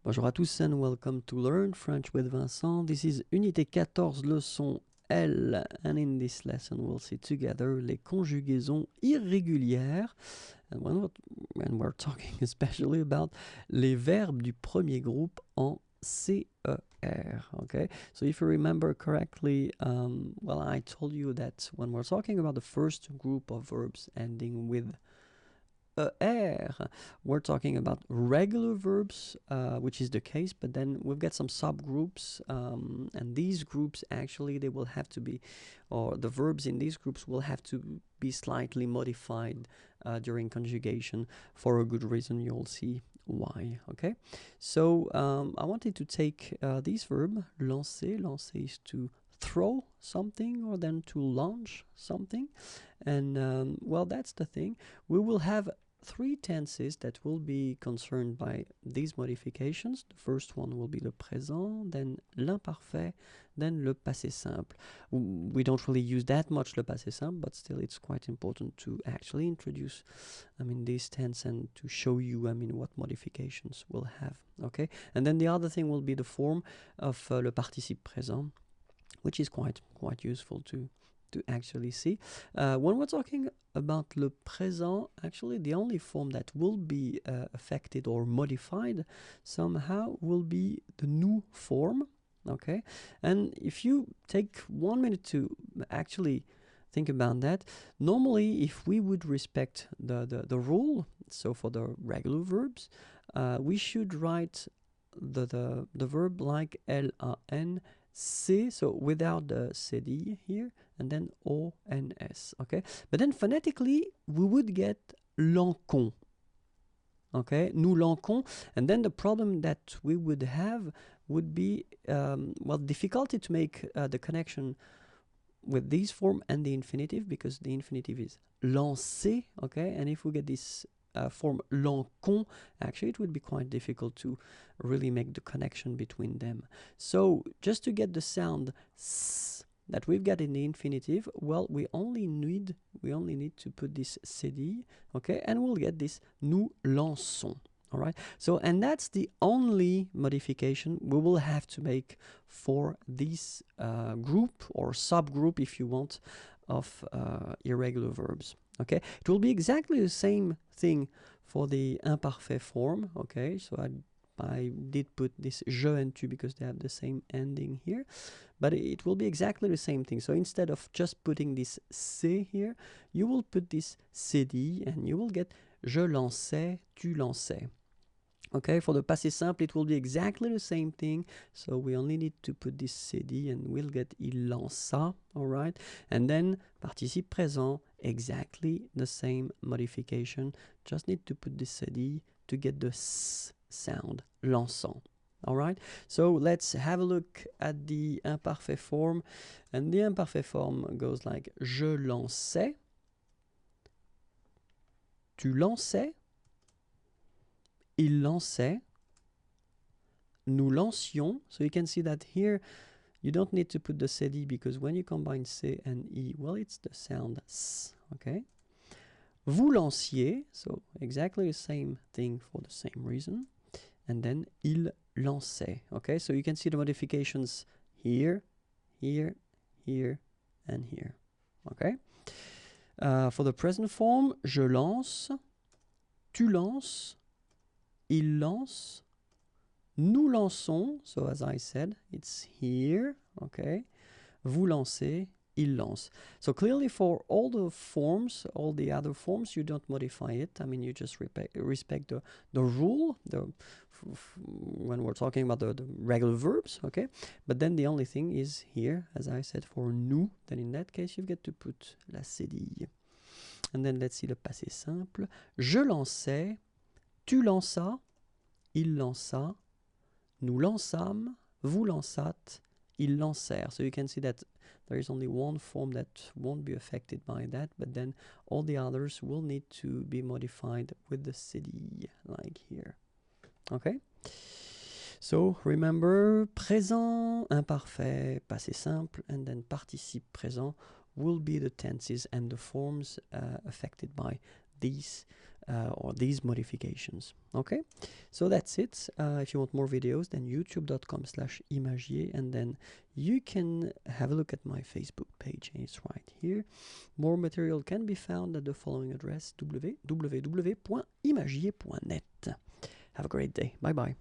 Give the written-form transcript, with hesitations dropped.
Bonjour à tous and welcome to Learn French with Vincent. This is Unité 14, leçon L, and in this lesson we'll see together les conjugaisons irrégulières. And when we're talking especially about les verbes du premier groupe en CER. Okay, so if you remember correctly, well, I told you that when we're talking about the first group of verbs ending with ER, we're talking about regular verbs, which is the case, but then we've got some subgroups, and these groups actually they will have to be, or the verbs in these groups will have to be slightly modified during conjugation for a good reason. You'll see why. Okay, so I wanted to take this verb lancer. Lancer is to throw something or then to launch something, and well, that's the thing. We will have three tenses that will be concerned by these modifications. The first one will be le présent, then l'imparfait, then le passé simple. We don't really use that much le passé simple, but still it's quite important to actually introduce, this tense and to show you, what modifications we'll have. Okay, and then the other thing will be the form of le participe présent, which is quite useful to actually see. When we're talking about le présent, actually the only form that will be affected or modified somehow will be the nous form. Okay, and if you take 1 minute to actually think about that, normally if we would respect the rule, so for the regular verbs, we should write the verb like LAN C, so without the CD here, and then ONS, okay? But then phonetically, we would get l'encon, okay? Nous l'encon, and then the problem that we would have would be, well, difficulty to make the connection with this form and the infinitive, because the infinitive is lancer, okay? And if we get this form l'encon, actually it would be quite difficult to really make the connection between them. So just to get the sound s that we've got in the infinitive, well, we only need to put this cd, okay, and we'll get this nous lançons. All right, so and that's the only modification we will have to make for this group or subgroup, if you want, of irregular verbs. Okay, it will be exactly the same thing for the imparfait form. Okay, so I did put this je and tu because they have the same ending here, but it will be exactly the same thing. So instead of just putting this c here, you will put this cd and you will get je lançais, tu lançais. Okay, for the passé simple, it will be exactly the same thing. So we only need to put this cd and we'll get il lança, all right? And then participe présent, exactly the same modification. Just need to put this cd to get the s sound, lançant. All right, so let's have a look at the imparfait form. And the imparfait form goes like je lançais, tu lançais, il lançait, nous lancions. So you can see that here you don't need to put the cd because when you combine c and e, well, it's the sound s, okay? Vous lanciez, so exactly the same thing for the same reason. And then il lançait, okay? So you can see the modifications here, here, here, and here, okay? For the present form, je lance, tu lances, il lance, nous lançons, so as I said, it's here, okay? Vous lancez, il lance. So clearly for all the forms, all the other forms, you don't modify it. You just respect the rule, when we're talking about the regular verbs, okay? But then the only thing is here, as I said, for nous, then in that case, you've got to put la cédille. And then let's see le passé simple. Je lançais, tu lanças, il lança, nous lançâmes, vous lançâtes, ils lancèrent. So you can see that there is only one form that won't be affected by that, but then all the others will need to be modified with the cd, like here. Okay? So remember, présent, imparfait, passé simple, and then participe présent will be the tenses and the forms affected by these or these modifications. Okay, so that's it. If you want more videos, then youtube.com/imagier, and then you can have a look at my Facebook page. It's right here. More material can be found at the following address: www.imagier.net. Have a great day. Bye bye.